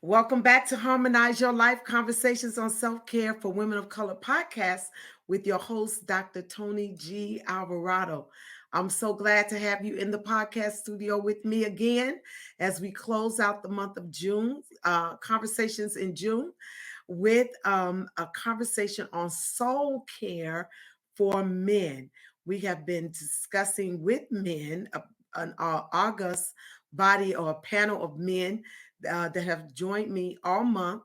Welcome back to Harmonize Your Life Conversations on Self-Care for Women of Color podcast with your host, Dr. Toni G. Alvarado. I'm so glad to have you in the podcast studio with me again as we close out the month of June, conversations in June, with a conversation on soul care for men. We have been discussing with men an august body or a panel of men that have joined me all month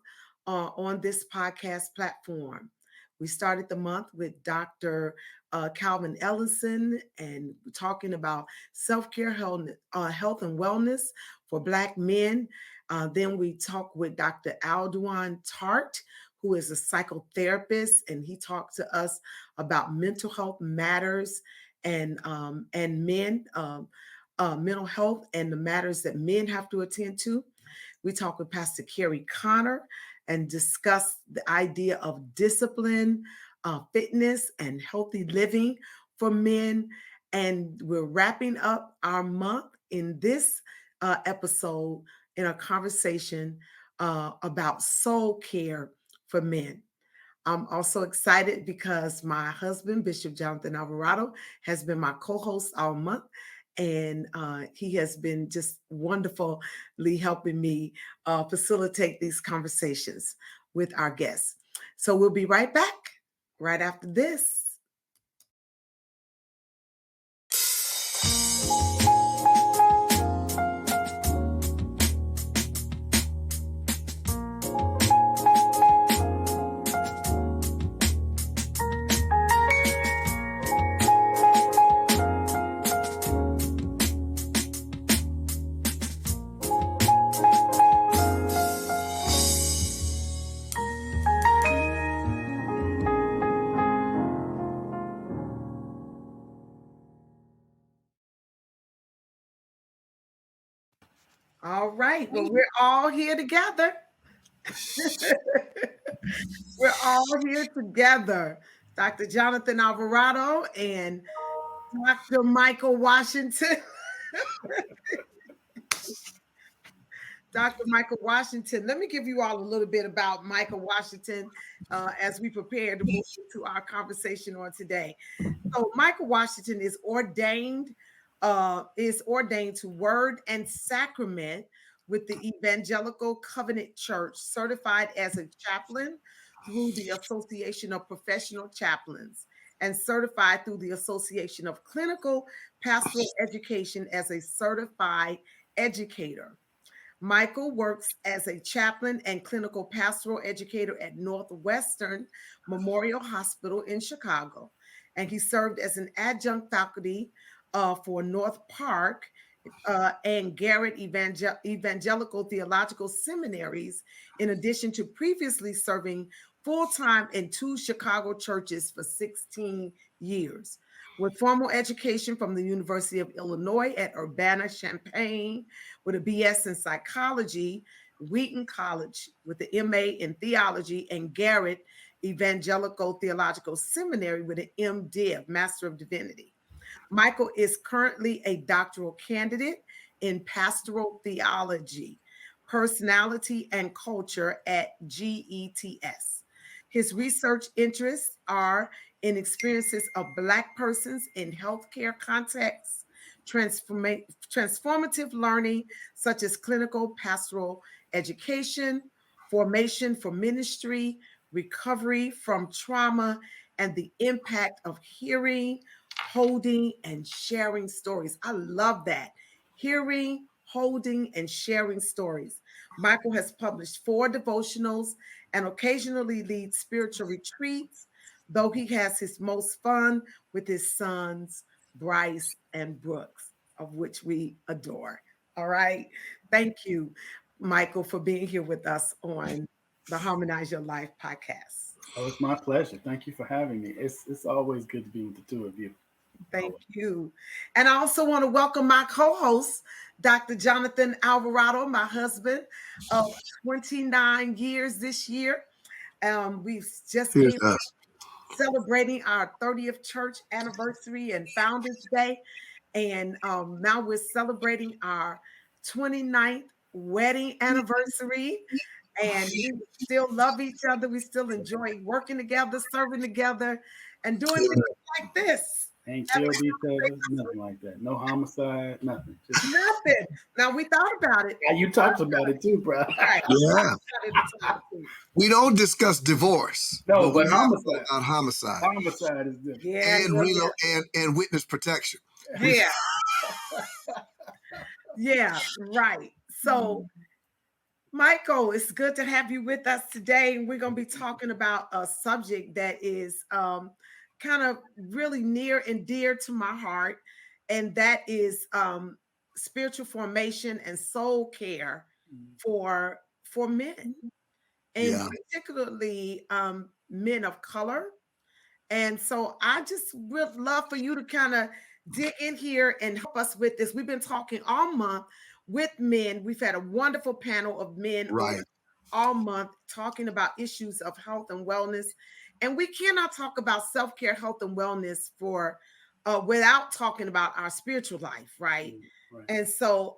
on this podcast platform. We started the month with Dr. Calvin Ellison and talking about self-care, health and wellness for Black men. Then we talked with Dr. Alduan Tart, who is a psychotherapist, and he talked to us about mental health matters and men, mental health and the matters that men have to attend to. We talked with Pastor Carrie Connor and discussed the idea of discipline, fitness, and healthy living for men. And we're wrapping up our month in this episode in a conversation about soul care for men. I'm also excited because my husband, Bishop Johnathan Alvarado, has been my co-host all month. And he has been just wonderfully helping me facilitate these conversations with our guests. So we'll be right back right after this. All right. Well, we're all here together. We're all here together. Dr. Johnathan Alvarado and Dr. Michael Washinton. Dr. Michael Washinton. Let me give you all a little bit about Michael Washinton as we prepare to move into our conversation on today. So, Michael Washinton is ordained to Word and Sacrament with the Evangelical Covenant Church, certified as a chaplain through the Association of Professional Chaplains, and certified through the Association of Clinical Pastoral Education as a certified educator. Michael works as a chaplain and clinical pastoral educator at Northwestern Memorial Hospital in Chicago. And he served as an adjunct faculty for North Park and Garrett Evangelical Theological Seminaries, in addition to previously serving full-time in 2 Chicago churches for 16 years. With formal education from the University of Illinois at Urbana-Champaign, with a BS in psychology, Wheaton College with the MA in theology, and Garrett Evangelical Theological Seminary with an MDiv, Master of Divinity. Michael is currently a doctoral candidate in pastoral theology, personality, and culture at GETS. His research interests are in experiences of Black persons in healthcare contexts, transformative learning, such as clinical pastoral education, formation for ministry, recovery from trauma, and the impact of hearing, holding, and sharing stories. I love that. Hearing, holding, and sharing stories. Michael has published 4 devotionals and occasionally leads spiritual retreats, though he has his most fun with his sons, Bryce and Brooks, of which we adore. All right. Thank you, Michael, for being here with us on the Harmonize Your Life podcast. Oh, it's my pleasure. Thank you for having me. It's always good to be with the 2 of you. Thank you. And I also want to welcome my co-host, Dr. Johnathan Alvarado, my husband of 29 years this year. We've just Here's came us. celebrating our 30th church anniversary and Founders Day. And now we're celebrating our 29th wedding anniversary, and we still love each other. We still enjoy working together, serving together, and doing things like this. Ain't Having killed each other, nothing like that. No homicide, nothing. Just nothing. Now we thought about it. yeah, you talked about it too, bro. Right. Yeah. We thought about it. We don't discuss divorce, No, but we but have homicide. about homicide Homicide is different. Yeah, and and witness protection. yeah, yeah, right. So, Michael, it's good to have you with us today. And we're going to be talking about a subject that is kind of really near and dear to my heart, and that is spiritual formation and soul care for men, and Yeah. particularly men of color. And so I just would love for you to kind of dig in here and help us with this. We've been talking all month with men. We've had a wonderful panel of men on Right. all month talking about issues of health and wellness. And we cannot talk about self-care, health, and wellness for without talking about our spiritual life, right? Right. And so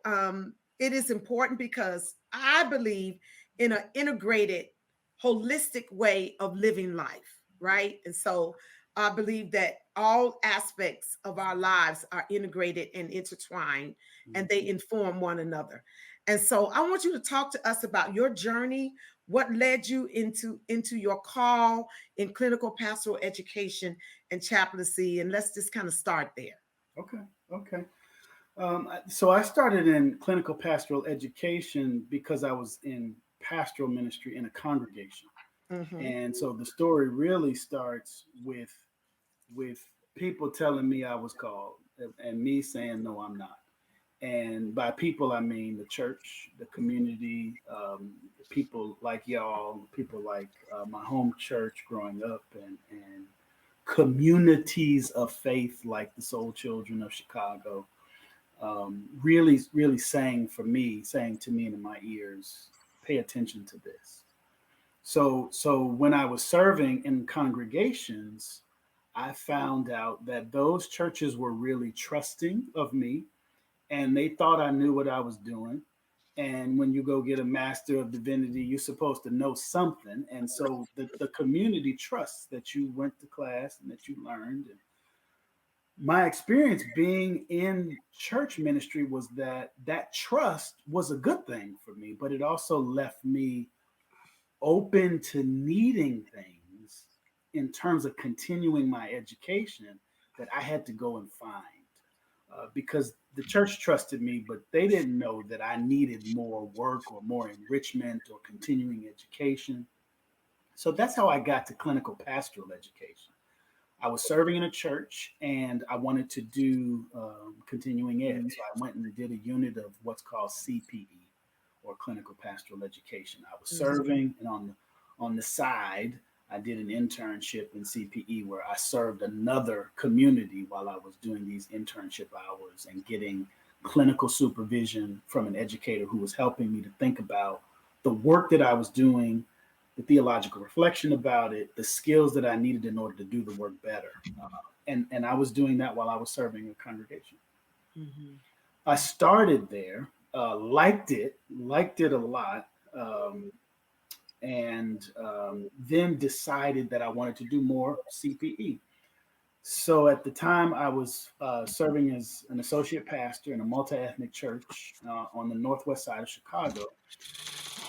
it is important because I believe in an integrated, holistic way of living life, right? And so I believe that all aspects of our lives are integrated and intertwined, and they inform one another. And so I want you to talk to us about your journey, what led you into your call in clinical pastoral education and chaplaincy, and let's just kind of start there. Okay. So I started in clinical pastoral education because I was in pastoral ministry in a congregation. Mhm. And so the story really starts with people telling me I was called and me saying no, I'm not. And by people, I mean the church, the community, people like y'all, people like my home church growing up, and communities of faith like the Soul Children of Chicago. Really saying to me in my ears, pay attention to this. So when I was serving in congregations, I found out that those churches were really trusting of me, and they thought I knew what I was doing. And when you go get a master of divinity, you're supposed to know something. And so the community trusts that you went to class and that you learned. And my experience being in church ministry was that trust was a good thing for me, but it also left me open to needing things in terms of continuing my education that I had to go and find. Because the church trusted me, but they didn't know that I needed more work or more enrichment or continuing education. So that's how I got to clinical pastoral education. I was serving in a church and I wanted to do continuing ed. So I went and did a unit of what's called CPE, or clinical pastoral education. I was serving, and on the side, I did an internship in CPE where I served another community while I was doing these internship hours and getting clinical supervision from an educator who was helping me to think about the work that I was doing, the theological reflection about it, the skills that I needed in order to do the work better. And I was doing that while I was serving a congregation. Mhm. I started there, liked it a lot, and then decided that I wanted to do more CPE. So at the time, I was serving as an associate pastor in a multi-ethnic church on the northwest side of Chicago,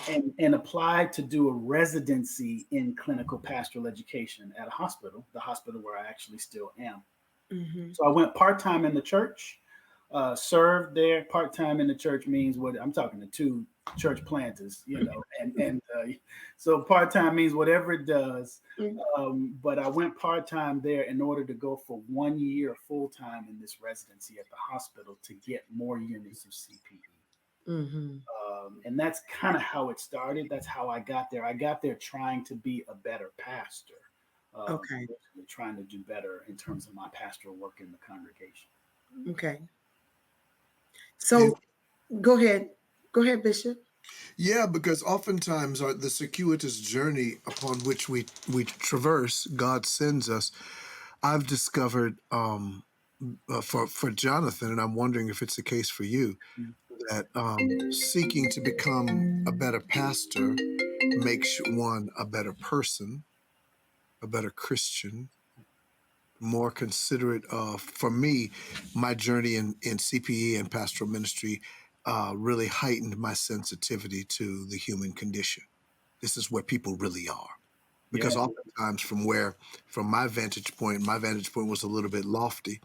and applied to do a residency in clinical pastoral education at a hospital, the hospital where I actually still am. Mhm. So I went part-time in the church, served there. Part-time in the church means what I'm talking to two church planters, and so part-time means whatever it does. Mhm. But I went part-time there in order to go for 1 year full-time in this residency at the hospital to get more units of CPE. Mhm. And that's kind of how it started. That's how I got there. I got there trying to be a better pastor, Okay. trying to do better in terms of my pastoral work in the congregation. Okay. Yeah, So go ahead. Go ahead, Bishop. yeah, because oftentimes the circuitous journey upon which we traverse, God sends us. I've discovered for Johnathan, and I'm wondering if it's the case for you, that seeking to become a better pastor makes one a better person, a better Christian, more considerate of, for me, my journey in CPE and pastoral ministry really heightened my sensitivity to the human condition. This is where people really are. Because Yeah. oftentimes from my vantage point was a little bit lofty.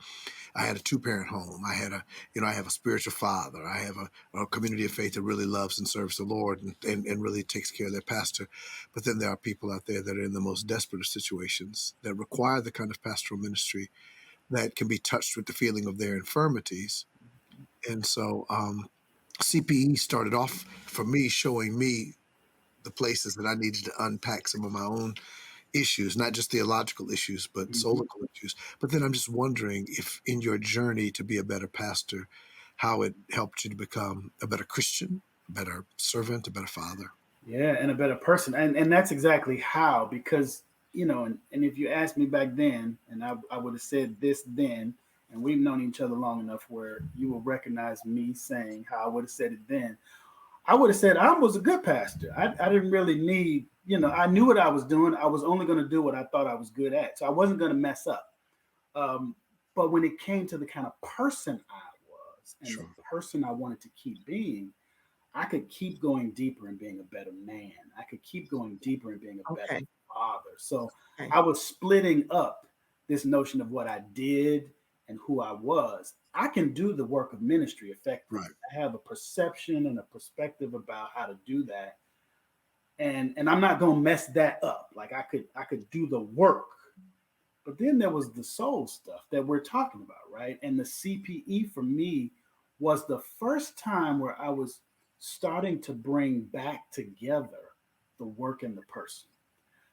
I had a two-parent home. I have a spiritual father. I have a community of faith that really loves and serves the Lord and really takes care of their pastor. But then there are people out there that are in the most desperate of situations that require the kind of pastoral ministry that can be touched with the feeling of their infirmities. And so CPE started off for me, showing me the places that I needed to unpack some of my own issues, not just theological issues, but Mhm. solical issues. But then I'm just wondering if in your journey to be a better pastor, how it helped you to become a better Christian, a better servant, a better father. Yeah, and a better person. And that's exactly how, because, and if you asked me back then, and I would have said this then, and we've known each other long enough where you will recognize me saying how I would have said it then. I would have said I was a good pastor. I didn't really need, I knew what I was doing. I was only going to do what I thought I was good at. So I wasn't going to mess up. Um, but when it came to the kind of person I was and the Sure. person I wanted to keep being, I could keep going deeper and being a better man. I could keep going deeper and being a better Okay. father. So Okay. I was splitting up this notion of what I did and who I was. I can do the work of ministry effectively. Right. I have a perception and a perspective about how to do that. And I'm not gonna mess that up. Like I could do the work. But then there was the soul stuff that we're talking about, right? And the CPE for me was the first time where I was starting to bring back together the work and the person.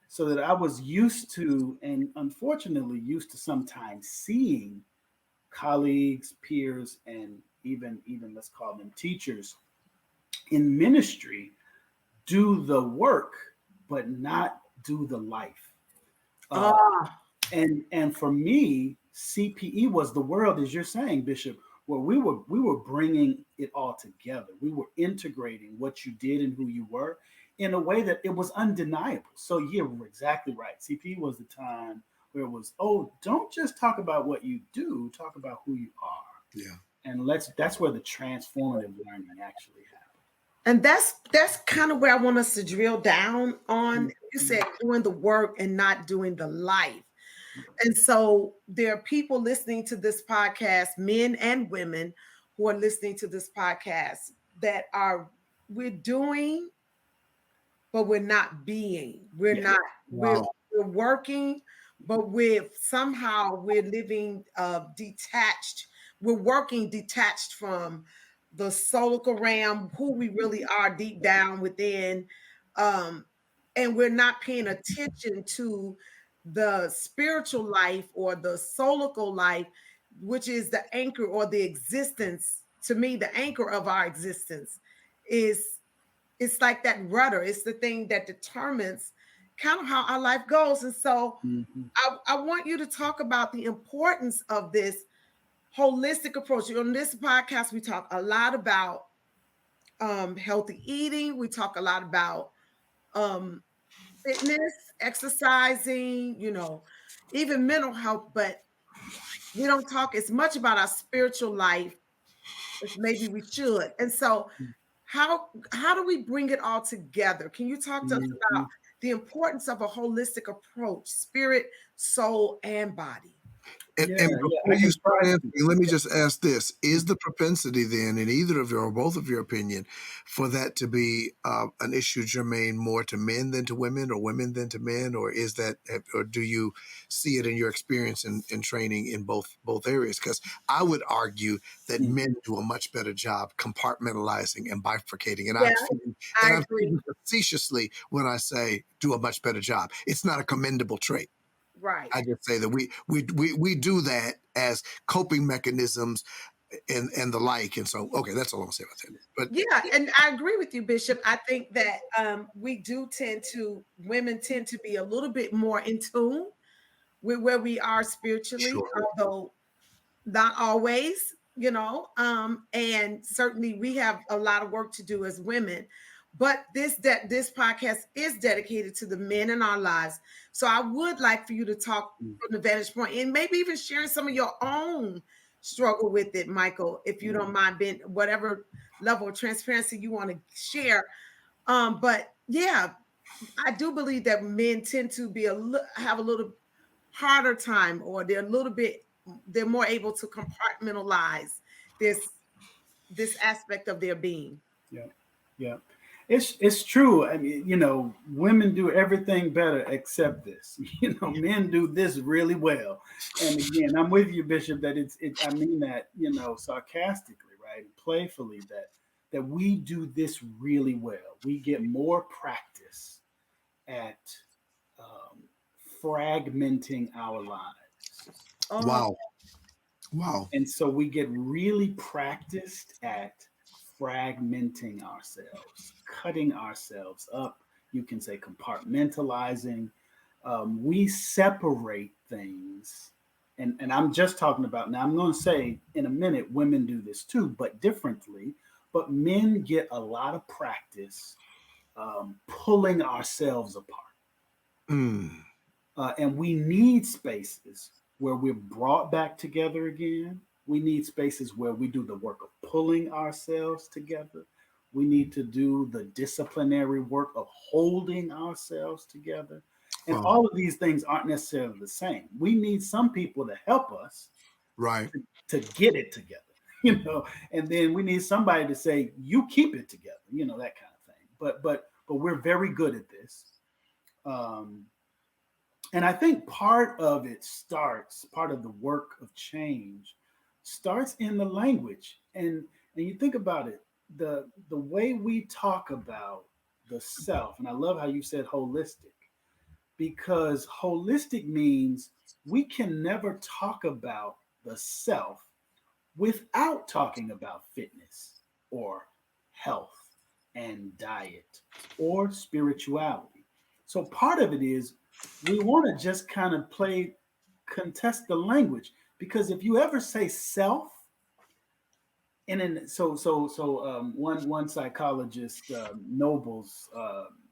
So that I was used to, and unfortunately used to sometimes seeing colleagues, peers, and even let's call them teachers in ministry do the work, but not do the life. Uh, Ah, and for me, CPE was the world, as you're saying, Bishop, where we were bringing it all together. We were integrating what you did and who you were in a way that it was undeniable. So yeah, we're exactly right. CPE was the time where it was, oh, don't just talk about what you do, talk about who you are. Yeah. And that's where the transformative learning actually happened. and that's kind of where I want us to drill down on. You said Mhm. doing the work and not doing the life. And so there are people listening to this podcast, men and women who are listening to this podcast that are we're doing, but we're not being. We're Yeah. not, we're Wow. we're working, but we're living detached. We're working detached from the solical realm, who we really are deep down within. Um, and we're not paying attention to the spiritual life or the solical life, which is the anchor or the existence. To me, the anchor of our existence is it's like that rudder. It's the thing that determines kind of how our life goes. And so Mhm. I want you to talk about the importance of this holistic approach. On this podcast, we talk a lot about healthy eating. We talk a lot about um, fitness, exercising, even mental health, but we don't talk as much about our spiritual life as maybe we should. And so how do we bring it all together? Can you talk to us about Mhm. the importance of a holistic approach, spirit, soul, and body? Yeah, And yeah, before I you can start try to. answering, let me just ask this. Is the propensity then, in either of your or both of your opinion, for that to be an issue germane more to men than to women or women than to men? Or is that, or do you see it in your experience in training in both areas? Because I would argue that Mhm. men do a much better job compartmentalizing and bifurcating. And Yeah, I I'm agree. speaking facetiously when I say do a much better job. It's not a commendable trait. Right. I just say that we do that as coping mechanisms and the like. And so, okay, that's all I'm saying about that. But Yeah, and I agree with you, Bishop. I think that women tend to be a little bit more in tune with where we are spiritually, sure, although not always. and certainly we have a lot of work to do as women. But this podcast is dedicated to the men in our lives. So I would like for you to talk Mm. from the vantage point and maybe even sharing some of your own struggle with it, Michael, if you don't mind being whatever level of transparency you want to share. But yeah, I do believe that men tend to have a little harder time, or they're more able to compartmentalize this this aspect of their being. Yeah, yeah. It's true. I mean, women do everything better except this. Men do this really well. And again, I'm with you, Bishop, that I mean that, sarcastically, right? And playfully, that we do this really well. We get more practice at um, fragmenting our lives. Oh, Wow. Wow. And so we get really practiced at fragmenting ourselves, cutting ourselves up. You can say compartmentalizing. We separate things. And I'm just talking about now, I'm going to say in a minute, women do this too, but differently. But men get a lot of practice pulling ourselves apart. Mm. And we need spaces where we're brought back together again. We need spaces where we do the work of pulling ourselves together. We need to do the disciplinary work of holding ourselves together. And Wow. all of these things aren't necessarily the same. We need some people to help us Right. to get it together, and then we need somebody to say, you keep it together, that kind of thing. But we're very good at this. Um, and I think part of the work of change starts in the language. And you think about it, the way we talk about the self, and I love how you said holistic, because holistic means we can never talk about the self without talking about fitness or health and diet or spirituality. So part of it is we want to just kind of contest the language, because if you ever say self, and then one psychologist, Nobles,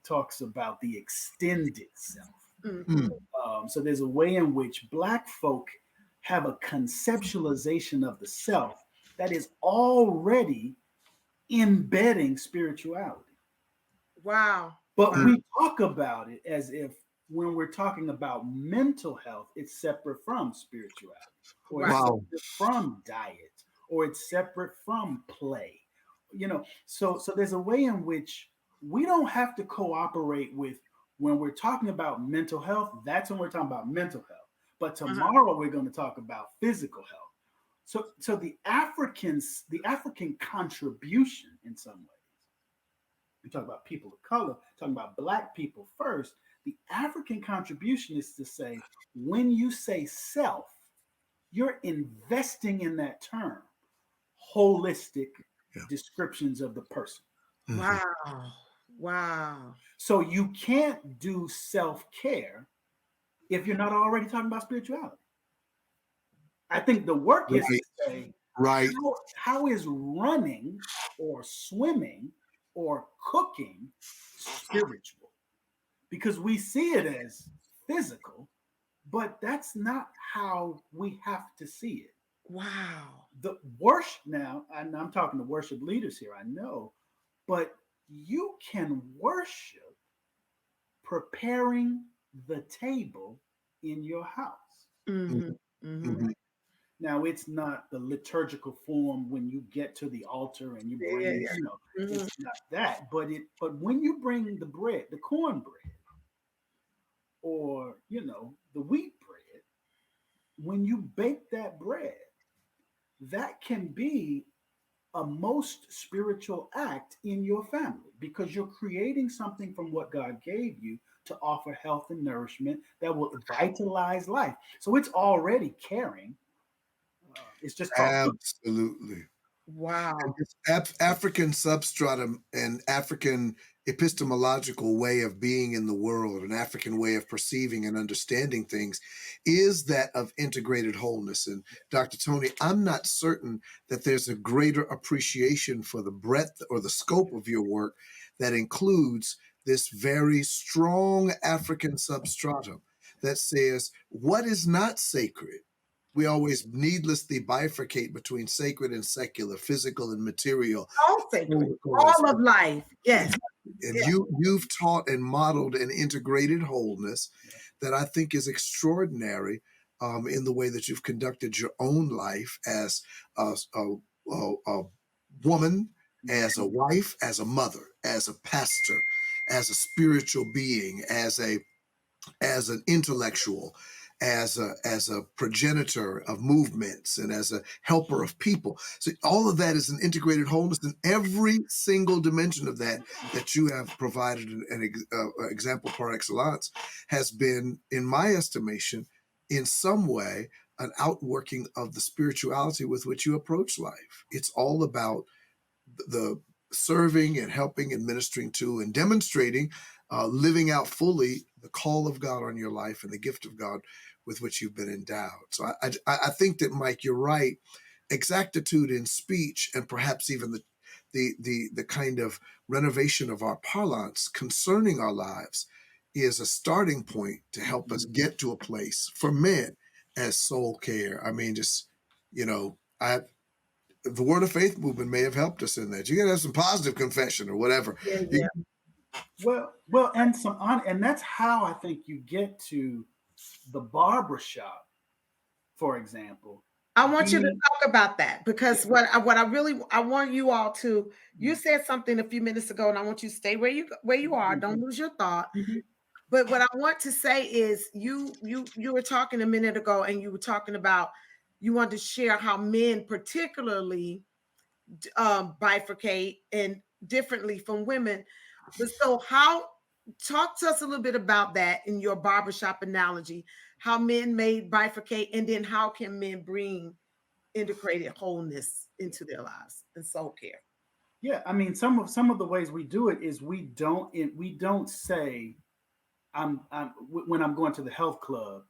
talks about the extended self. mm-hmm. Mm. So there's a way in which Black folk have a conceptualization of the self that is already embedding spirituality. Wow. But Wow. Mm. we talk about it as if when we're talking about mental health, it's separate from spirituality, or it's Right. Wow. separate from diet, or it's separate from play. So there's a way in which we don't have to cooperate with when we're talking about mental health, that's when we're talking about mental health. But Uh-huh. tomorrow we're going to talk about physical health. So the African contribution in some ways, we talk about people of color, talking about Black people first. The African contribution is to say, when you say self, you're investing in that term holistic Yeah. descriptions of the person. Mhm. Wow. Wow. So you can't do self care if you're not already talking about spirituality. I think the work is to Right. say, Right. how is running or swimming or cooking spiritual? Because we see it as physical, but that's not how we have to see it. Wow. The worship now, and I'm talking to worship leaders here, I know, but you can worship preparing the table in your house. Mm-hmm. Mhm. Mm-hmm. Mhm. Now, it's not the liturgical form when you get to the altar and you Yeah, bring, yeah. Mm-hmm. it's not that, but when you bring the bread, the cornbread, or the wheat bread, when you bake that bread, that can be a most spiritual act in your family, because you're creating something from what God gave you to offer health and nourishment that will vitalize life. So it's already caring. It's just called. Absolutely. Wow. This African substratum and African epistemological way of being in the world, an African way of perceiving and understanding things, is that of integrated wholeness. And Dr. Tony, I'm not certain that there's a greater appreciation for the breadth or the scope of your work that includes this very strong African substratum that says what is not sacred. We always needlessly bifurcate between sacred and secular, physical and material. All sacred. Protocols. All of life. Yes. And Yeah. you've taught and modeled an integrated wholeness that I think is extraordinary in the way that you've conducted your own life as a woman, as a wife, as a mother, as a pastor, as a spiritual being, as an intellectual, as a progenitor of movements, and as a helper of people. So all of that is an integrated wholeness, and every single dimension of that you have provided an example par excellence has been, in my estimation, in some way an outworking of the spirituality with which you approach life. It's all about the serving and helping and ministering to and demonstrating, living out fully the call of God on your life and the gift of God with which you've been endowed. So I think that, Mike, you're right. Exactitude in speech, and perhaps even the kind of renovation of our parlance concerning our lives, is a starting point to help us get to a place for men as soul care. I mean, just, the Word of Faith movement may have helped us in that. You got to have some positive confession or whatever. Yeah. Well, and that's how I think you get to the barbershop, for example. I want you to talk about that, because what I want you all to, you said something a few minutes ago, and I want you to stay where you are. Don't lose your thought. But what I want to say is, you were talking a minute ago, and you were talking about, you wanted to share how men particularly bifurcate and differently from women. But so talk to us a little bit about that in your barbershop analogy, how men may bifurcate, and then how can men bring integrated wholeness into their lives and soul care. Yeah, I mean, some of the ways we do it is we don't say when I'm going to the health club,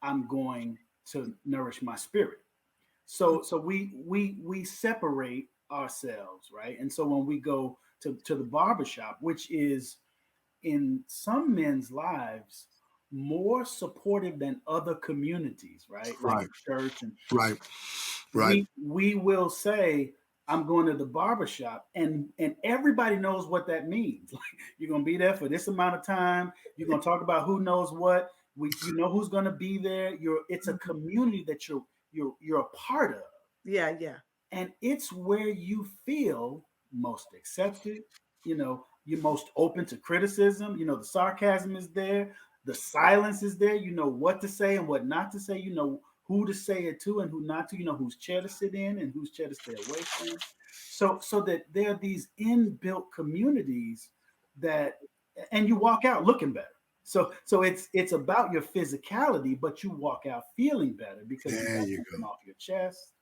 I'm going to nourish my spirit. So we separate ourselves, right? And so when we go to the barbershop, which is in some men's lives more supportive than other communities, right? Like church and right. We will say, I'm going to the barbershop, and everybody knows what that means. Like, you're gonna be there for this amount of time, you're gonna talk about who knows what, you know who's gonna be there. It's a community that you're a part of. Yeah. And it's where you feel most accepted, you're most open to criticism, the sarcasm is there, the silence is there, you know what to say and what not to say, who to say it to and who not to, whose chair to sit in and whose chair to stay away from. So that there are these inbuilt communities and you walk out looking better. So it's about your physicality, but you walk out feeling better because you got something off your chest.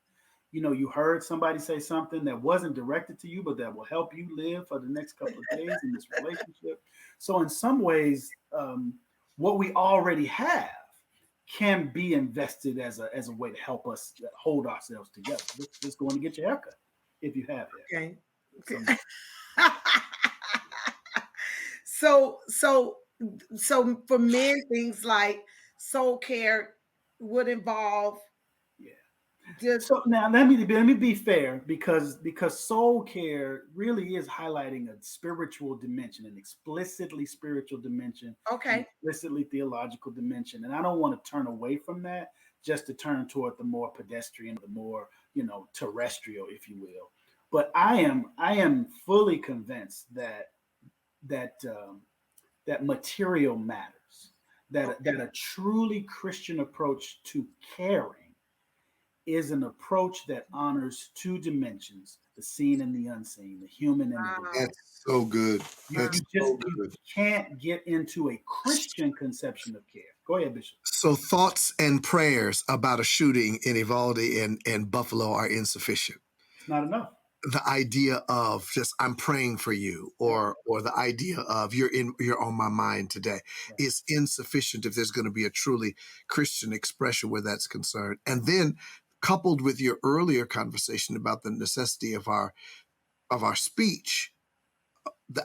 You heard somebody say something that wasn't directed to you, but that will help you live for the next couple of days in this relationship. So in some ways, what we already have can be invested as a way to help us hold ourselves together. Just going to get your haircut if you have hair. Okay. So for men, things like soul care would involve. So now let me be fair, because soul care really is highlighting a spiritual dimension, an explicitly spiritual dimension, okay, explicitly theological dimension, and I don't want to turn away from that just to turn toward the more pedestrian, the more terrestrial, if you will. But I am fully convinced that material matters, that a truly Christian approach to caring is an approach that honors two dimensions, the seen and the unseen, the human and the divine. That's so good. You can't get into a Christian conception of care. Go ahead, Bishop. So thoughts and prayers about a shooting in Uvalde and Buffalo are insufficient. It's not enough. The idea of just I'm praying for you, Right. or the idea of you're on my mind today Right. is insufficient if there's going to be a truly Christian expression where that's concerned. And then coupled with your earlier conversation about the necessity of our speech,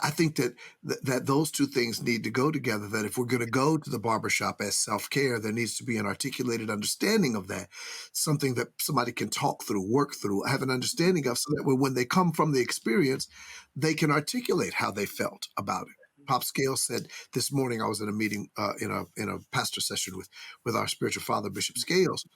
I think that those two things need to go together. That if we're going to go to the barbershop as self-care, there needs to be an articulated understanding of that, something that somebody can talk through, work through, have an understanding of, so that when they come from the experience, they can articulate how they felt about it. Pop Scale said this morning, I was in a meeting in a pastor session with our spiritual father, Bishop Scales.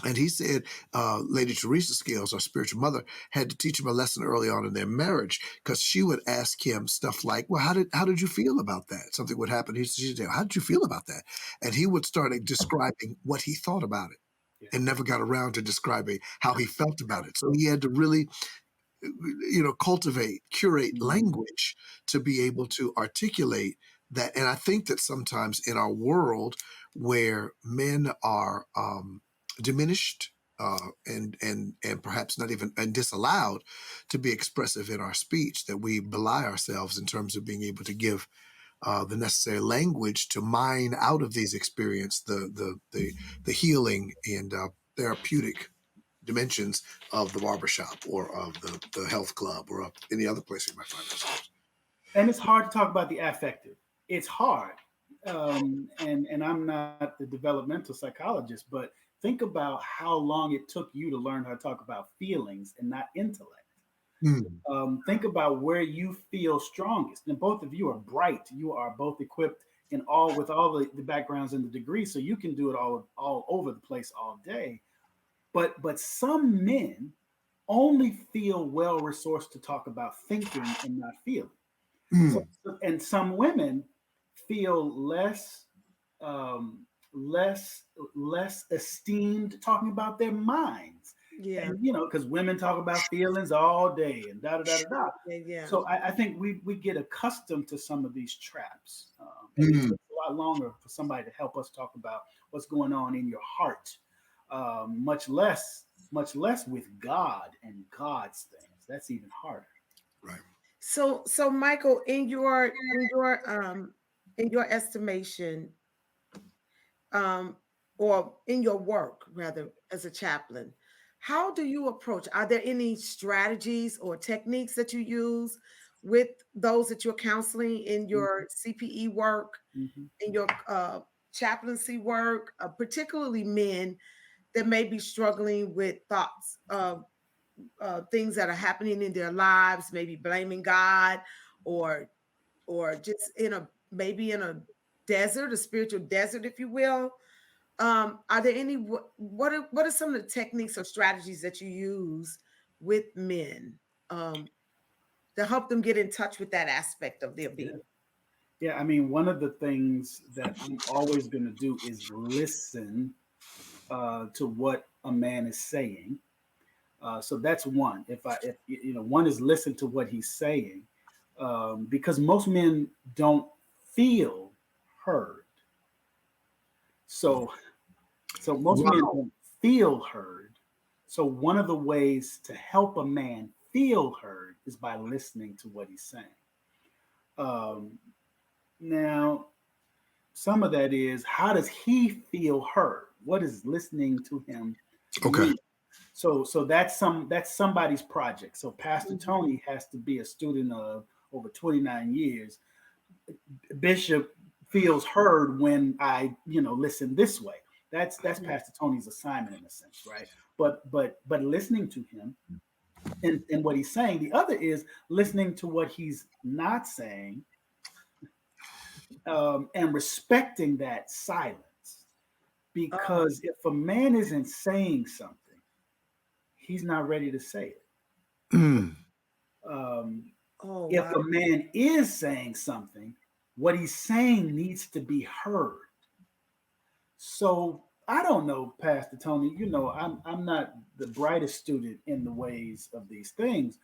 And he said, Lady Teresa Scales, our spiritual mother, had to teach him a lesson early on in their marriage, because she would ask him stuff like, "Well, how did you feel about that?" Something would happen. She'd say, "How did you feel about that?" And he would start describing what he thought about it, Yeah. and never got around to describing how he felt about it. So he had to really, cultivate, curate language to be able to articulate that. And I think that sometimes in our world where men are diminished, and perhaps not even and disallowed to be expressive in our speech, that we belie ourselves in terms of being able to give the necessary language to mine out of these experiences the healing and therapeutic dimensions of the barbershop, or of the health club, or of any other place you might find ourselves. And it's hard to talk about the affective. It's hard. And I'm not the developmental psychologist, but think about how long it took you to learn how to talk about feelings and not intellect. Mm. Think about where you feel strongest. And both of you are bright. You are both equipped in all with all the backgrounds and the degrees, so you can do it all over the place all day. But some men only feel well resourced to talk about thinking and not feeling. So, Mm. and some women feel um, less less esteemed talking about their minds, Yeah. and because women talk about feelings all day and da da da da da. Yeah. Yeah. So I think we get accustomed to some of these traps, and it takes Mm. a lot longer for somebody to help us talk about what's going on in your heart, much less with God and God's things. That's even harder. Right. So Michael, in your estimation, um, or in your work rather, as a chaplain, how do you approach? Are there any strategies or techniques that you use with those that you're counseling in your CPE work, Mm-hmm. in your chaplaincy work, particularly men that may be struggling with thoughts of things that are happening in their lives, maybe blaming God, or just maybe in a desert, a spiritual desert, if you will. Are there any what are some of the techniques or strategies that you use with men to help them get in touch with that aspect of their Yeah. being? Yeah, I mean, one of the things that I'm always going to do is listen to what a man is saying. So that's one. If one is listen to what he's saying, because most men don't feel heard. So most men Wow. don't feel heard. So one of the ways to help a man feel heard is by listening to what he's saying. Um, Now, some of that is, how does he feel heard? What does listening to him Okay. mean? So that's somebody's project. So Pastor Mhm. Toni has to be a student of over 29 years. Bishop feels heard when I listen this way. That's Pastor Tony's assignment in a sense, right? But listening to him and what he's saying. The other is listening to what he's not saying, and respecting that silence. Oh, Because if a man isn't saying something, he's not ready to say it. Mm. Um, oh if wow. a man is saying something, what he's saying needs to be heard. So I don't know, Pastor Tony. I'm not the brightest student in the ways of these things,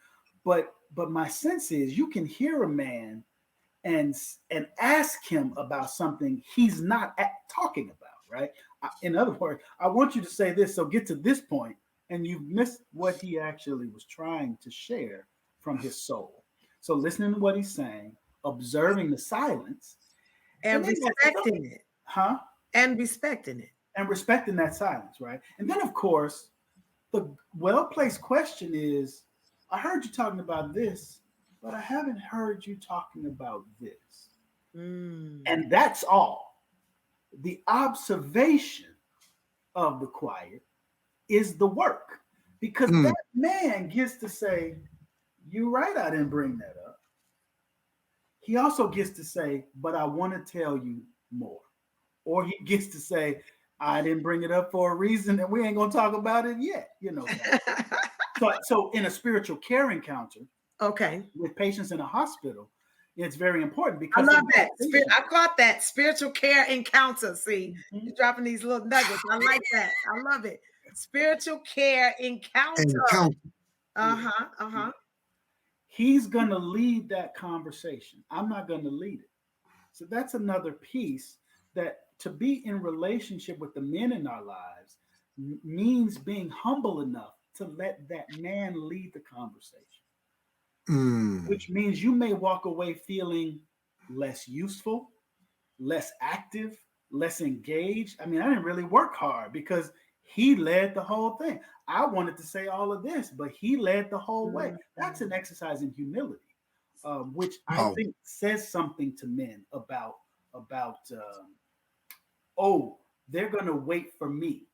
but my sense is you can hear a man and ask him about something he's not talking about, right? In other words, I want you to say this, so get to this point. and you've missed what he actually was trying to share from his soul. So listening to what he's saying, observing the silence, and And then respecting it. huh? And respecting it. And respecting that silence, right? And then, of course, the well-placed question is, I heard you talking about this, but I haven't heard you talking about this. Mm. And that's all. The observation of the quiet is the work. Because that man gets to say, you're right, I didn't bring that up. He also gets to say, but I want to tell you more. Or he gets to say, I didn't bring it up for a reason and we ain't going to talk about it yet. So in a spiritual care encounter, Okay. with patients in a hospital, it's very important I because love that. I caught that. Spiritual care encounter. See, you're dropping these little nuggets. I like that. I love it. Spiritual care encounter. Uh-huh. He's going to lead that conversation. I'm not going to lead it. So that's another piece, that to be in relationship with the men in our lives means being humble enough to let that man lead the conversation. Which means you may walk away feeling less useful, less active, less engaged. I mean, I didn't really work hard because he led the whole thing. I wanted to say all of this, but he led the whole way. That's an exercise in humility, which I think says something to men about they're going to wait for me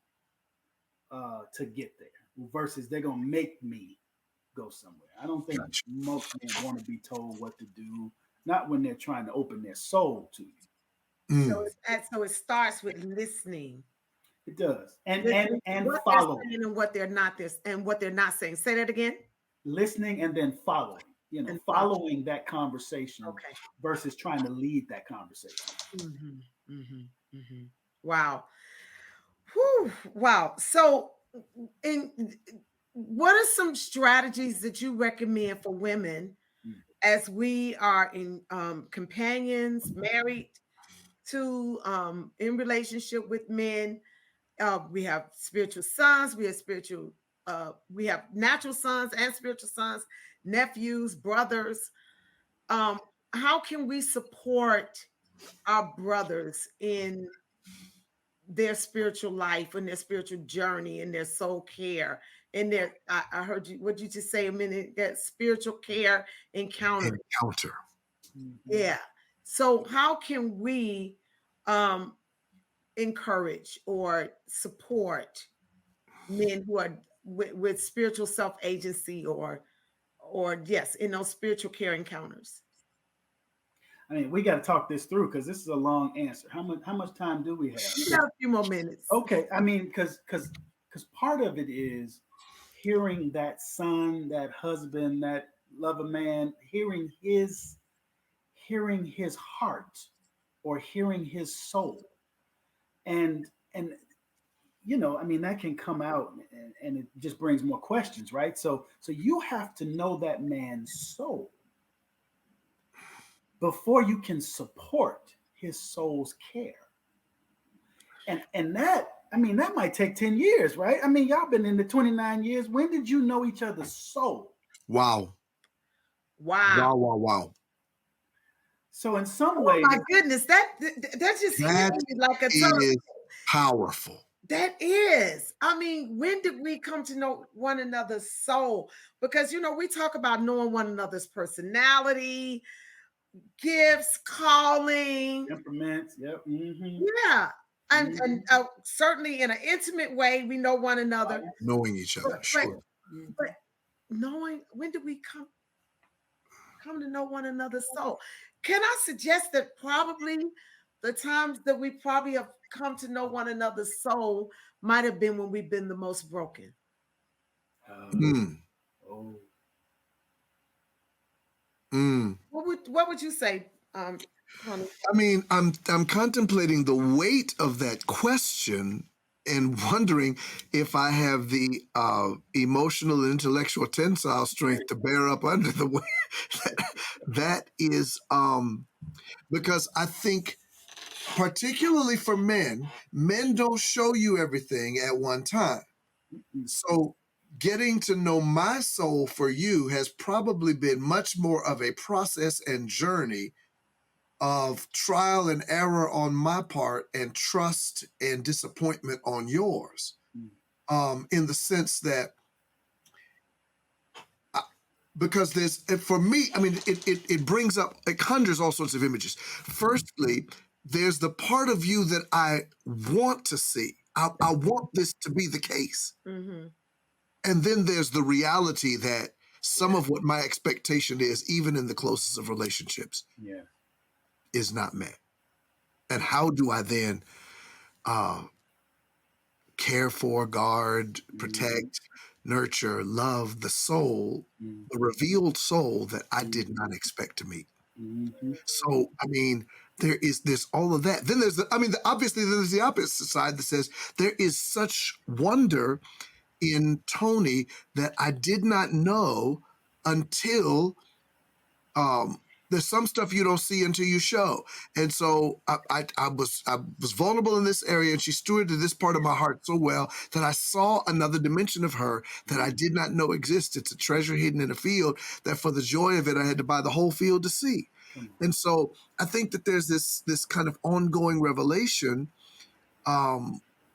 to get there versus they're going to make me go somewhere. I don't think most men want to be told what to do, not when they're trying to open their soul to you. So it starts with listening. It does. And follow. And what they're not saying. Say that again. Listening and then following. Following that conversation versus trying to lead that conversation. Wow. Whew. Wow. So what are some strategies that you recommend for women as we are in companions, married to in relationship with men? We have spiritual sons, we have natural sons and spiritual sons, nephews, brothers. How can we support our brothers in their spiritual life and their spiritual journey and their soul care and their I heard you, what did you just say a minute, that spiritual care encounter. Yeah. So how can we encourage or support men who are with spiritual self-agency or yes, in those spiritual care encounters? I mean, we got to talk this through because this is a long answer. How much time do we have? We got a few more minutes. Okay. I mean, because part of it is hearing that son, that husband, that lover man, hearing his heart or hearing his soul. And I mean, that can come out and it just brings more questions, right? So you have to know that man's soul before you can support his soul's care. And that, I mean, that might take 10 years, right? I mean, y'all been in the 29 years. When did you know each other's soul? Wow. So in some ways, my goodness, that just like a is powerful. That is. I mean, when did we come to know one another's soul? Because we talk about knowing one another's personality, gifts, calling, temperaments. Yep. Yeah. And certainly in an intimate way, we know one another. Knowing each other, sure. But knowing, when did we come to know one another's soul? Can I suggest that probably the times that we probably have come to know one another's soul might have been when we've been the most broken? What would you say, honey? I mean, I'm contemplating the weight of that question and wondering if I have the emotional and intellectual tensile strength to bear up under the weight. That is because I think, particularly for men don't show you everything at one time. So getting to know my soul for you has probably been much more of a process and journey of trial and error on my part and trust and disappointment on yours. In the sense that, because there's, for me, I mean, it brings up, it conjures all sorts of images. Firstly, there's the part of you that I want to see. I want this to be the case. Mm-hmm. And then there's the reality that some of what my expectation is, even in the closest of relationships, is not met. And how do I then care for, guard, protect, nurture, love the soul, the revealed soul that I did not expect to meet? So, I mean, there's all of that. Then there's obviously there's the opposite side that says there is such wonder in Toni that I did not know until there's some stuff you don't see until you show. And so I was vulnerable in this area, and she stewarded this part of my heart so well that I saw another dimension of her that I did not know existed. It's a treasure hidden in a field that for the joy of it, I had to buy the whole field to see. And so I think that there's this kind of ongoing revelation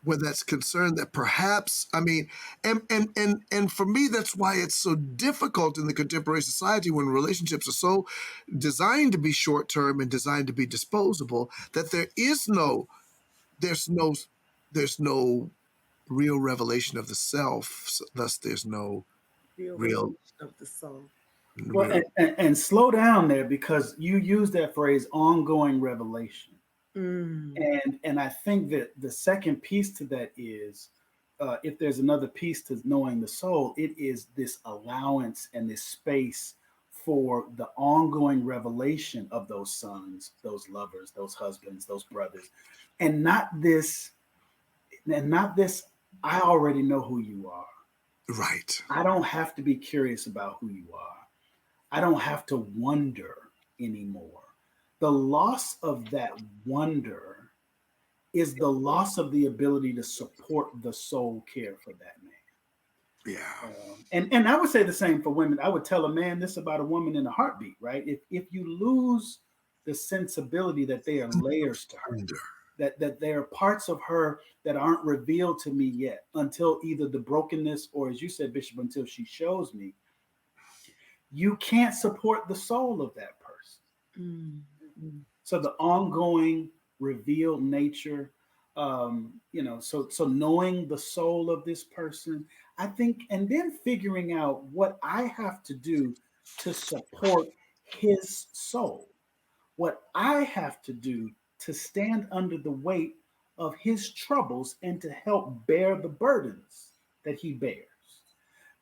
where that's concerned, that perhaps, I mean, and for me, that's why it's so difficult in the contemporary society when relationships are so designed to be short-term and designed to be disposable, that there's no real revelation of the self, thus there's no real of the soul. Well, and slow down there, because you use that phrase ongoing revelation. And I think that the second piece to that is, if there's another piece to knowing the soul, it is this allowance and this space for the ongoing revelation of those sons, those lovers, those husbands, those brothers, and not this, I already know who you are. Right. I don't have to be curious about who you are. I don't have to wonder anymore. The loss of that wonder is the loss of the ability to support the soul care for that man. Yeah. And I would say the same for women. I would tell a man this about a woman in a heartbeat, right? If you lose the sensibility that they are layers to her, that there are parts of her that aren't revealed to me yet, until either the brokenness or, as you said, Bishop, until she shows me, you can't support the soul of that person. So the ongoing revealed nature, so knowing the soul of this person, I think, and then figuring out what I have to do to support his soul, what I have to do to stand under the weight of his troubles and to help bear the burdens that he bears.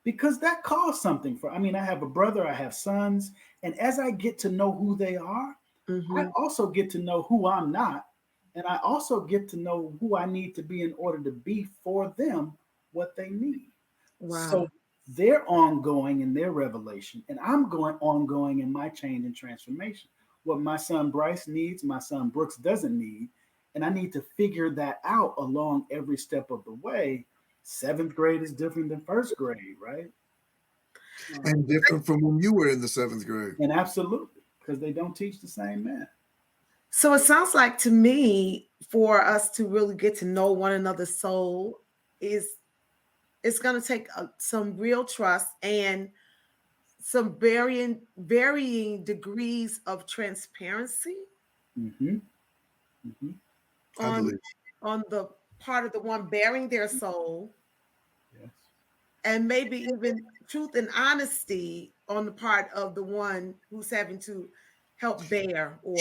Because that caused something for, I have a brother, I have sons, and as I get to know who they are, I also get to know who I'm not, and I also get to know who I need to be in order to be for them what they need. Wow. So they're ongoing in their revelation, and I'm ongoing in my change and transformation. What my son Bryce needs, my son Brooks doesn't need, and I need to figure that out along every step of the way. 7th grade is different than 1st grade, right? And different from when you were in the 7th grade. And absolutely, because they don't teach the same math. So it sounds like to me, for us to really get to know one another's soul, it's going to take some real trust and some varying degrees of transparency on the part of the one bearing their soul. Yes. And maybe even truth and honesty on the part of the one who's having to help bear or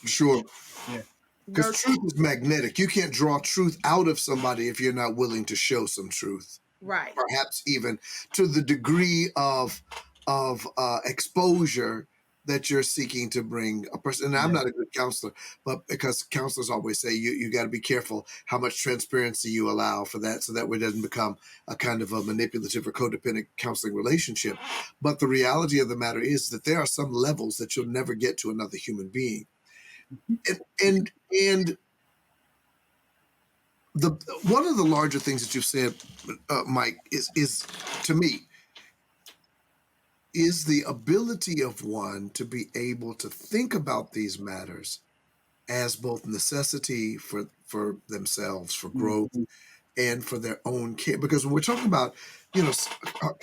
sure. Yeah. Because truth is magnetic. You can't draw truth out of somebody if you're not willing to show some truth. Right. Perhaps even to the degree of exposure that you're seeking to bring a person. And I'm not a good counselor, but because counselors always say you got to be careful how much transparency you allow for that, so that way it doesn't become a kind of a manipulative or codependent counseling relationship. But the reality of the matter is that there are some levels that you'll never get to another human being. And the one of the larger things that you've said, Mike, is to me is the ability of one to be able to think about these matters as both necessity for themselves, for growth, Mhm. and for their own care. Because when we're talking about,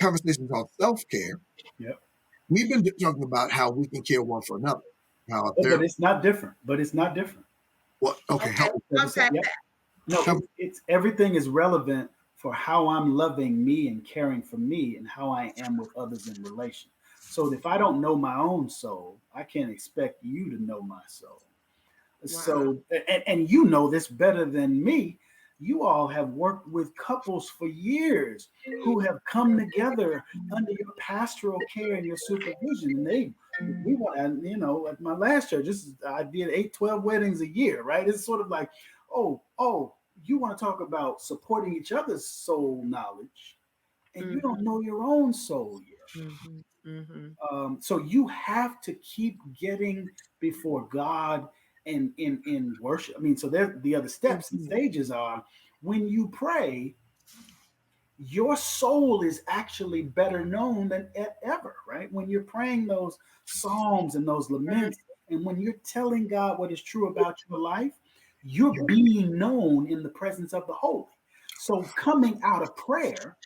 conversations about self-care, Yep. we've been talking about how we can care one for another. How a But therapist, it's not different. But it's not different. okay, Okay, help me. unpack Yep. that. No, Help, it's everything is relevant for how I'm loving me and caring for me and how I am with others in relation. So if I don't know my own soul, I can't expect you to know my soul. Wow. So, and you know this better than me. You all have worked with couples for years who have come together under your pastoral care and your supervision. And we want, and at my last church, I did 8, 12 weddings a year, right? It's sort of like, oh, you want to talk about supporting each other's soul knowledge, and you Mhm, don't know your own soul yet. mhm, mhm, So you have to keep getting before God and in worship. I mean, so there the other steps and mhm. stages are when you pray, your soul is actually better known than ever, right? When you're praying those psalms and those laments, and when you're telling God what is true about your life, you're being known in the presence of the holy. So coming out of prayer,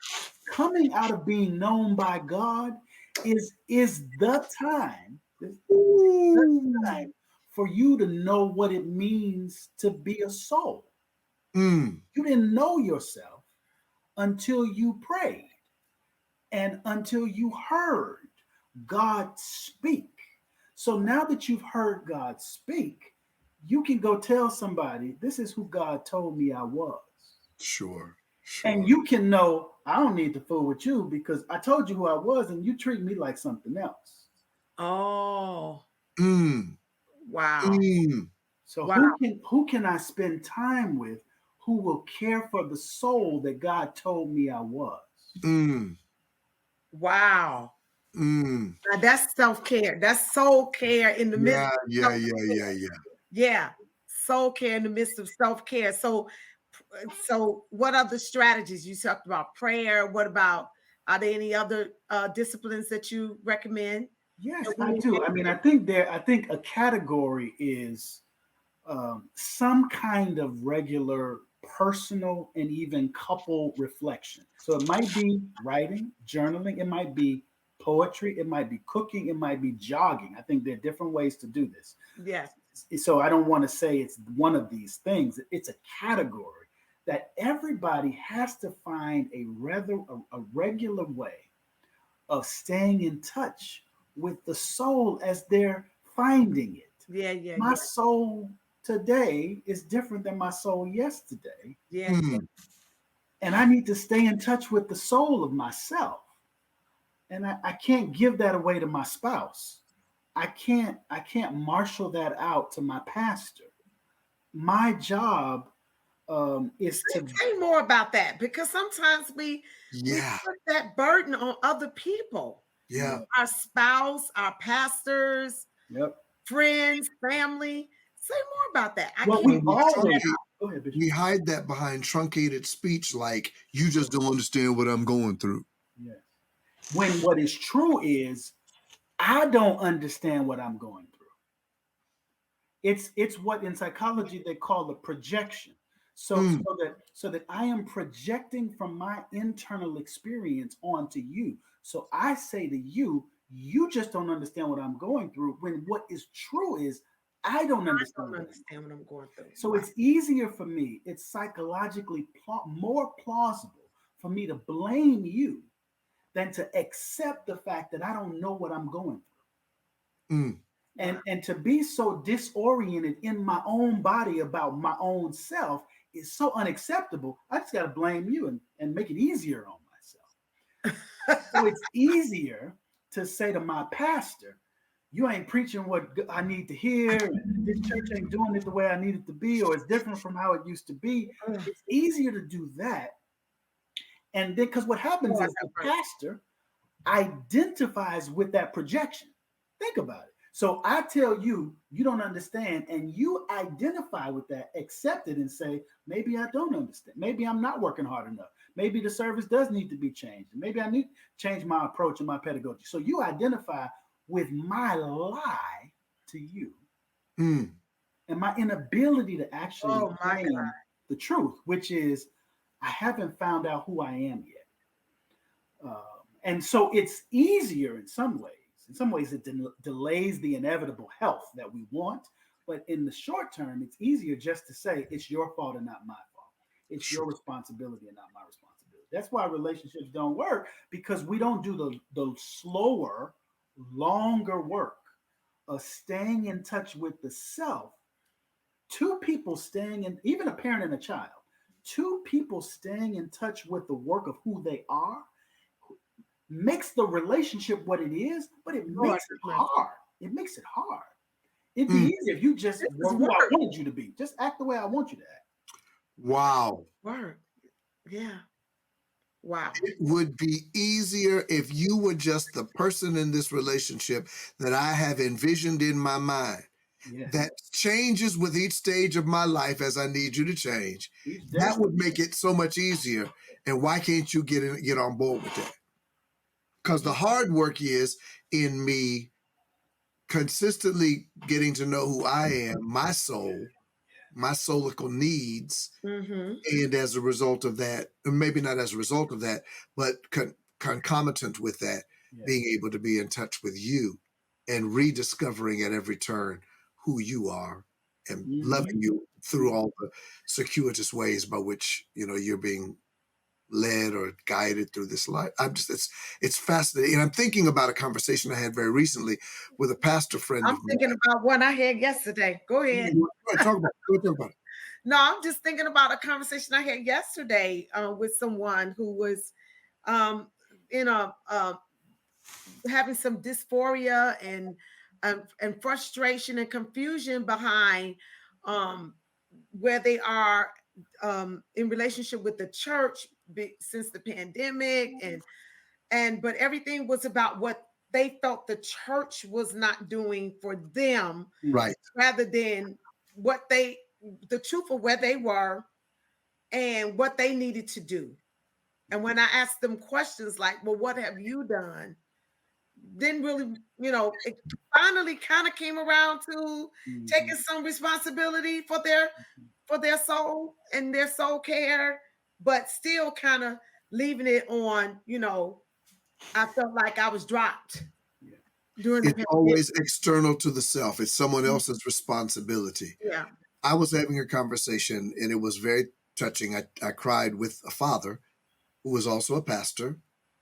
coming out of being known by God is the time, the ooh, time for you to know what it means to be a soul. mm, You didn't know yourself until you prayed and until you heard God speak. So now that you've heard God speak, you can go tell somebody, this is who God told me I was. sure, And sure. you can know I don't need to fool with you because I told you who I was and you treat me like something else. Oh, Mm, wow. mm, So Wow. who can I spend time with who will care for the soul that God told me I was? mm, Wow. mm. Now that's self-care. That's soul care in the midst Yeah, of yeah, yeah, self-care. yeah, yeah. Yeah. Soul care in the midst of self-care. So what other strategies? You talked about prayer. What about, are there any other disciplines that you recommend Yes, that we I need to do. I mean, I think a category is some kind of regular personal and even couple reflection. So it might be writing, journaling, it might be poetry, it might be cooking, it might be jogging. I think there are different ways to do this. Yes. So I don't want to say it's one of these things. It's a category that everybody has to find a regular way of staying in touch with the soul as they're finding it. Yeah, yeah, My yeah. soul today is different than my soul yesterday. Yeah, yeah. Mm, And I need to stay in touch with the soul of myself. And I can't give that away to my spouse. I can't marshal that out to my pastor. My job is to Say more about that, because sometimes we yeah, put that burden on other people, yeah. yeah, our spouse, our pastors, yep. friends, family. Say more about that. I Well, can't we And we imagine always truncate, go ahead, Bishop. we hide that behind truncated speech, like you just don't understand what I'm going through. Yes. When what is true is I don't understand what I'm going through. It's what in psychology they call a projection. So Mm, so that I am projecting from my internal experience onto you. So I say to you, you just don't understand what I'm going through. When what is true is I don't understand don't what I'm going understand what I'm going through. through. So Wow. it's easier for me. It's psychologically more plausible for me to blame you than to accept the fact that I don't know what I'm going through. mm, Wow. And to be so disoriented in my own body about my own self is so unacceptable. I just got to blame you and make it easier on myself. So it's easier to say to my pastor, you ain't preaching what I need to hear. This church ain't doing it the way I need it to be, or it's different from how it used to be. Ugh. It's easier to do that. And then, because what happens Lord is the have mercy. pastor identifies with that projection. Think about it. So I tell you, you don't understand, and you identify with that, accept it, and say, maybe I don't understand. Maybe I'm not working hard enough. Maybe the service does need to be changed. Maybe I need to change my approach and my pedagogy. So you identify with my lie to you Mm. and my inability to actually Oh my God. claim the truth, which is I haven't found out who I am yet. And so it's easier in some ways. In some ways, it delays the inevitable health that we want. But in the short term, it's easier just to say it's your fault and not my fault. It's your responsibility and not my responsibility. That's why relationships don't work, because we don't do the slower, longer work of staying in touch with the self. Two people staying in, even a parent and a child, two people staying in touch with the work of who they are makes the relationship what it is, but it Lord, makes it hard. It makes it hard. It'd be Mm. easy if you just this were is who I work. wanted you to be. Just act the way I want you to act. Wow. Work. Yeah. Wow. It would be easier if you were just the person in this relationship that I have envisioned in my mind. Yes. That changes with each stage of my life as I need you to change. Each day. That would make it so much easier. And why can't you get on board with that? Because the hard work is in me consistently getting to know who I am, my soul, my soulical needs, Mm-hmm. and as a result of that, maybe not as a result of that, but concomitant with that, Yes. being able to be in touch with you and rediscovering at every turn who you are and loving you through all the circuitous ways by which you're being led or guided through this life. It's fascinating. And I'm thinking about a conversation I had very recently with a pastor friend I'm of thinking mine. about one I had yesterday. Go ahead. Go ahead, talk about it. No, I'm just thinking about a conversation I had yesterday with someone who was in a having some dysphoria and frustration and confusion behind where they are in relationship with the church since the pandemic and but everything was about what they felt the church was not doing for them Right. rather than the truth of where they were and what they needed to do. And when I asked them questions like, well, what have you done? Didn't really, it finally kind of came around to taking some responsibility for their soul and their soul care, but still kind of leaving it on, I felt like I was dropped during the It's pandemic. always external to the self. It's someone else's responsibility. Yeah. I was having a conversation and it was very touching. I cried with a father who was also a pastor,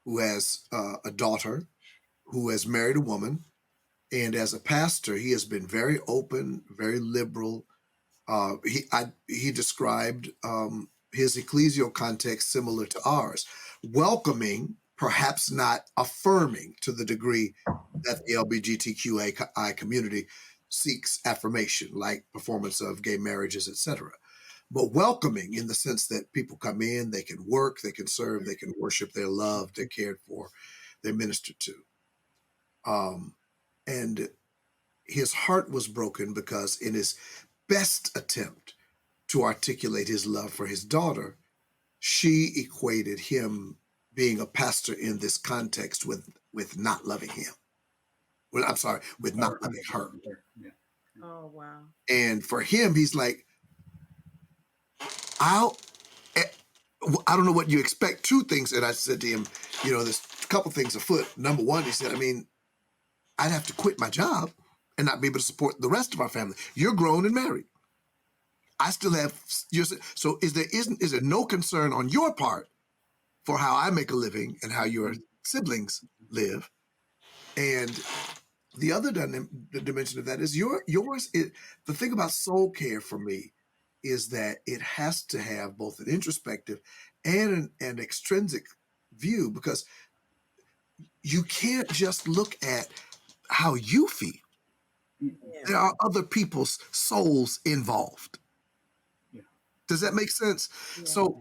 who has a daughter, who has married a woman. And as a pastor, he has been very open, very liberal. He described his ecclesial context similar to ours, welcoming, perhaps not affirming to the degree that the LGBTQI community seeks affirmation, like performance of gay marriages, etc. But welcoming in the sense that people come in, they can work, they can serve, they can worship, they're loved, they're cared for, they're ministered to. And his heart was broken because in his best attempt to articulate his love for his daughter, she equated him being a pastor in this context with not loving him. Well, I'm sorry, with not loving her. Oh, wow. And for him, he's like, I don't know what you expect. Two things. And I said to him, there's a couple things afoot. Number one, he said, I'd have to quit my job and not be able to support the rest of our family. You're grown and married. I still have so is there no concern on your part for how I make a living and how your siblings live? And the other the dimension of that is yours. The thing about soul care for me is that it has to have both an introspective and an extrinsic view, because you can't just look at how you feel. Yeah. There are other people's souls involved. Does that make sense? Yeah. So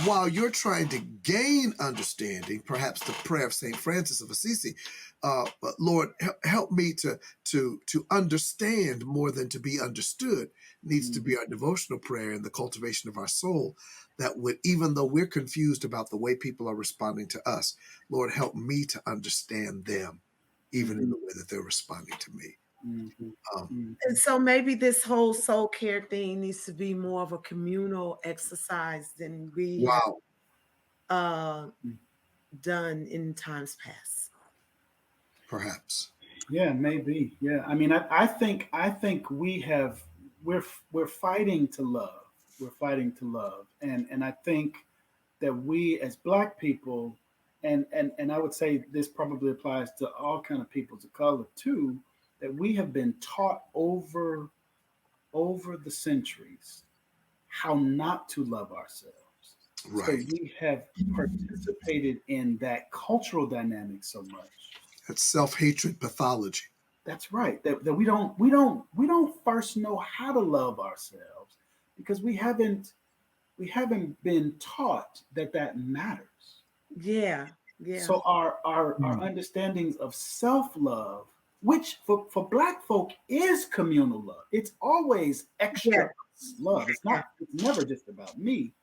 while you're trying to gain understanding, perhaps the prayer of St. Francis of Assisi, But Lord, help me to understand more than to be understood needs to be our devotional prayer and the cultivation of our soul. That would, even though we're confused about the way people are responding to us, Lord, help me to understand them, even in the way that they're responding to me. And so maybe this whole soul care thing needs to be more of a communal exercise than we Wow. have done in times past. Perhaps. Yeah, maybe. Yeah, I mean, I think we're fighting to love. We're fighting to love, and I think that we as Black people, and I would say this probably applies to all kind of peoples of color too, that we have been taught over the centuries how not to love ourselves. So Right. we have participated in that cultural dynamic so much. That's self-hatred pathology. That's right. That we don't first know how to love ourselves because we haven't been taught that matters. Yeah. Yeah. So our understandings of self-love, which for Black folk is communal love. It's always Yeah. extra love. It's never just about me.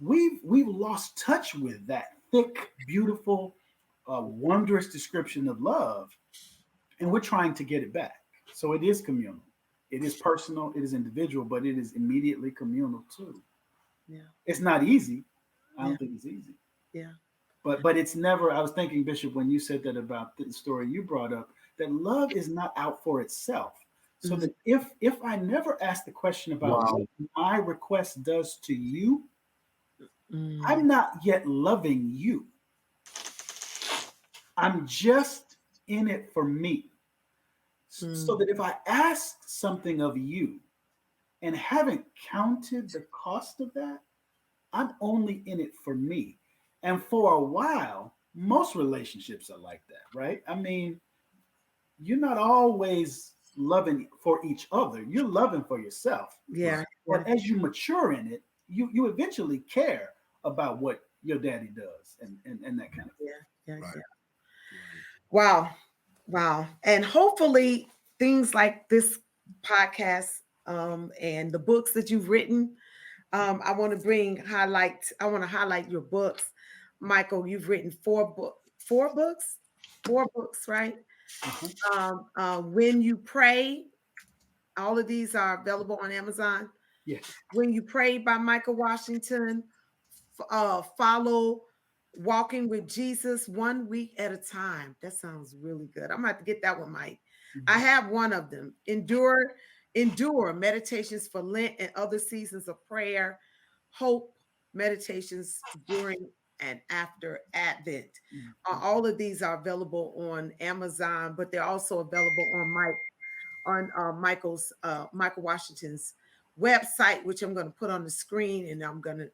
We've lost touch with that thick, beautiful, wondrous description of love, and we're trying to get it back. So it is communal. It is personal. It is individual, but it is immediately communal too. Yeah. It's not easy. I Yeah. don't think it's easy. Yeah. But it's never. I was thinking, Bishop, when you said that about the story you brought up, that love is not out for itself. So that if I never ask the question about Wow. what my request does to you, Mm. I'm not yet loving you. I'm just in it for me. So that if I ask something of you and haven't counted the cost of that, I'm only in it for me. And for a while, most relationships are like that, right? I mean, you're not always loving for each other. You're loving for yourself. Yeah. But as you mature in it, you eventually care about what your daddy does and that kind of thing. Yeah. Right. Wow. Wow. And hopefully things like this podcast and the books that you've written, I want to highlight your books. Michael, you've written four books, right? When You Pray, all of these are available on Amazon. Yes. When You Pray by Michael Washinton, follow Walking with Jesus 1 week at a time. That sounds really good. I'm gonna have to get that one, Mike. I have one of them. Endure meditations for Lent and other seasons of prayer. Hope meditations during and after Advent. All of these are available on Amazon, but they're also available on Michael Washington's website, which I'm going to put on the screen, and I'm going to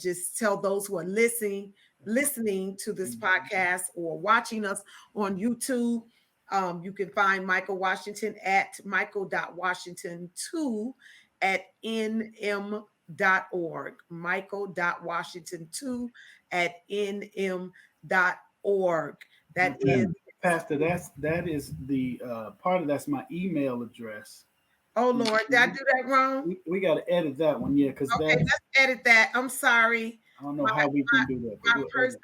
just tell those who are listening to this podcast or watching us on YouTube. You can find Michael Washington at michael.washington2 at nm.org. Michael.washington2 at nm.org. That is Pastor, that is the part of that's my email address. Oh Lord, did I do that wrong? We got to edit that one, yeah, because Okay, let's edit that. I'm sorry. I don't know how we can do that.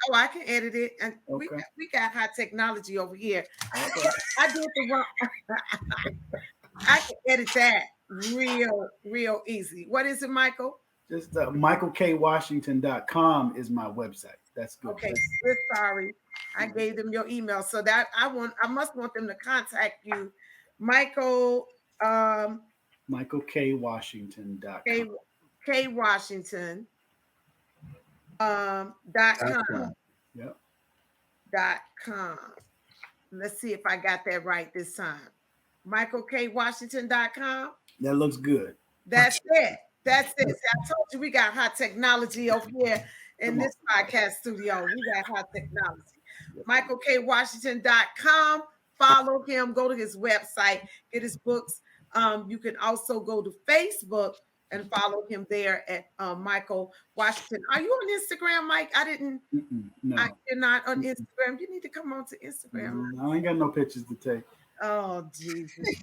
But I can edit it, and okay. we got high technology over here. Okay. I did the wrong. I can edit that real easy. What is it, Michael? Just michaelkwashington.com is my website. That's good. Okay, we're sorry. I gave them your email, so that I must want them to contact you, Michael. michaelkwashington.com. Kwashington. .com. Yep. .com. Let's see if I got that right this time. michaelkwashington.com. That looks good. That's it. That's it. See, I told you we got hot technology over here in this podcast studio. We got hot technology. michaelkwashington.com. Follow him. Go to his website. Get his books. You can also go to Facebook and follow him there at Michael Washinton. Are you on Instagram, Mike? No. You're not on Instagram. You need to come on to Instagram. I ain't got no pictures to take. Oh, Jesus.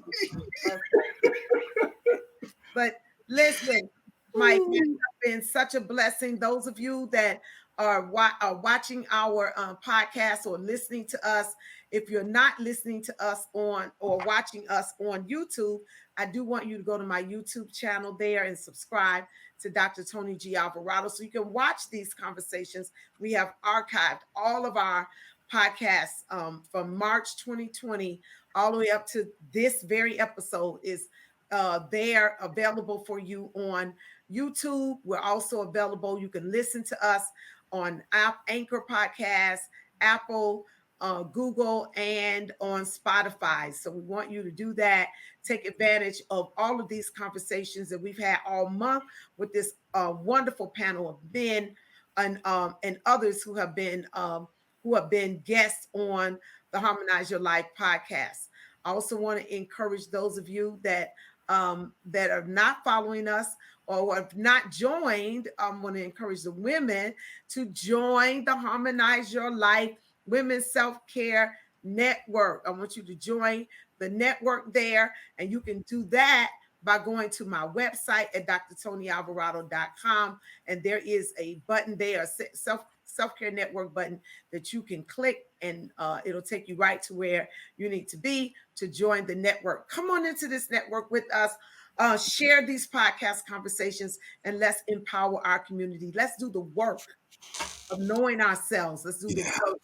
But listen, Mike, it has been such a blessing. Those of you that are watching our podcast or listening to us, if you're not listening to us on or watching us on YouTube, I do want you to go to my YouTube channel there and subscribe to Dr. Toni G. Alvarado so you can watch these conversations. We have archived all of our podcasts from March 2020 all the way up to this very episode is there available for you on YouTube. We're also available. You can listen to us on Anchor Podcasts, Apple, Google, and on Spotify. So we want you to do that. Take advantage of all of these conversations that we've had all month with this wonderful panel of men and others who have been guests on the Harmonize Your Life podcast. I also want to encourage those of you that are not following us or have not joined. I want to encourage the women to join the Harmonize Your Life Women's Self-Care Network. I want you to join the network there, and you can do that by going to my website at drtonyalvarado.com, and there is a button there, a self-care network button that you can click, and it'll take you right to where you need to be to join the network. Come on into this network with us. Share these podcast conversations, and let's empower our community. Let's do the work of knowing ourselves. Let's do the work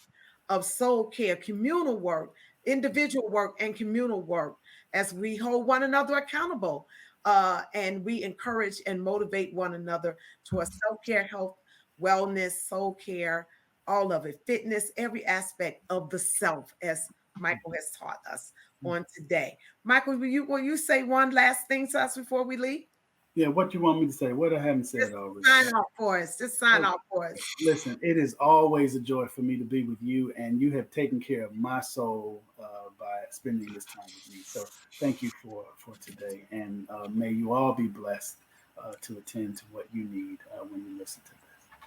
of soul care, communal work, individual work, and communal work as we hold one another accountable and we encourage and motivate one another towards self-care, health, wellness, soul care, all of it, fitness, every aspect of the self, as Michael has taught us on today. Michael, will you say one last thing to us before we leave? Yeah, what you want me to say? What I haven't said already. Sign off for us. Just sign off for us. Listen, it is always a joy for me to be with you, and you have taken care of my soul by spending this time with me. So thank you for today, and may you all be blessed to attend to what you need when you listen to this.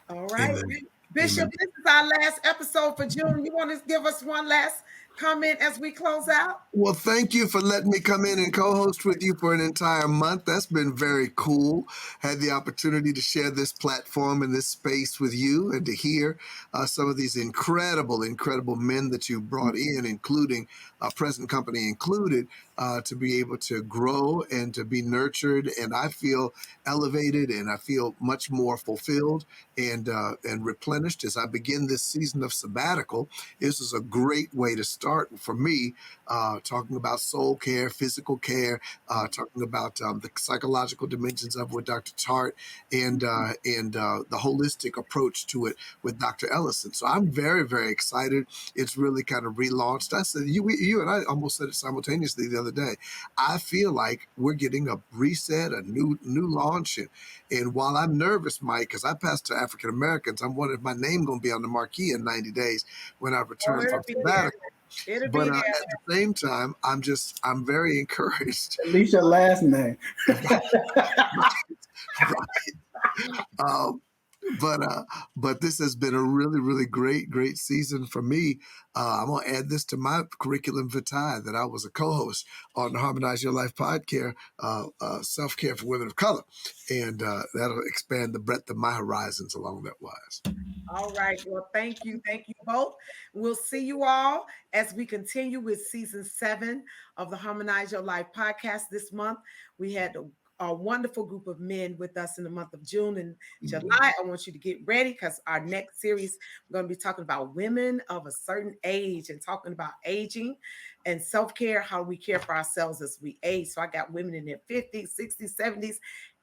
All right. Amen. Bishop, this is our last episode for June. You want to give us one last comment as we close out? Well, thank you for letting me come in and co-host with you for an entire month. That's been very cool. Had the opportunity to share this platform and this space with you and to hear some of these incredible men that you brought in, including present company included, to be able to grow and to be nurtured. And I feel elevated and I feel much more fulfilled and replenished as I begin this season of sabbatical. This is a great way to start for me, talking about soul care, physical care, talking about the psychological dimensions of with Dr. Tart and the holistic approach to it with Dr. Ellison. So I'm very, very excited. It's really kind of relaunched. I said, you and I almost said it simultaneously the other day. I feel like we're getting a reset, a new launch. And while I'm nervous, Mike, because I pastor African Americans, I'm wondering if my name going to be on the marquee in 90 days when I return from sabbatical. But at the same time, I'm very encouraged. At least your last name. Right. But this has been a really, really great season for me. I'm going to add this to my curriculum vitae that I was a co-host on the Harmonize Your Life podcast, self-care for women of color. And that'll expand the breadth of my horizons along that wise. All right. Well, thank you. Thank you both. We'll see you all as we continue with season 7 of the Harmonize Your Life podcast this month. We had a wonderful group of men with us in the month of June and July. I want you to get ready because our next series, we're going to be talking about women of a certain age and talking about aging and self-care, how we care for ourselves as we age. So I got women in their 50s, 60s, 70s,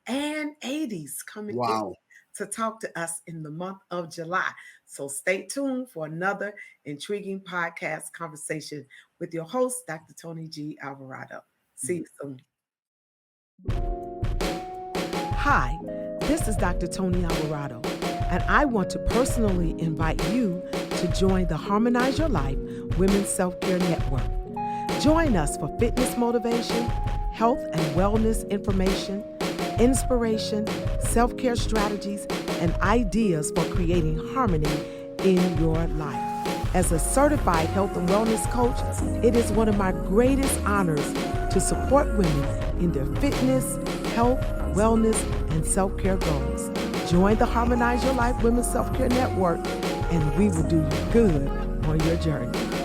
and 80s coming in to talk to us in the month of July. So stay tuned for another intriguing podcast conversation with your host, Dr. Toni G. Alvarado. See you soon. Hi, this is Dr. Toni Alvarado, and I want to personally invite you to join the Harmonize Your Life Women's Self-Care Network. Join us for fitness motivation, health and wellness information, inspiration, self-care strategies, and ideas for creating harmony in your life. As a certified health and wellness coach, it is one of my greatest honors to support women in their fitness, health, wellness, and self-care goals. Join the Harmonize Your Life Women's Self-Care Network, and we will do you good on your journey.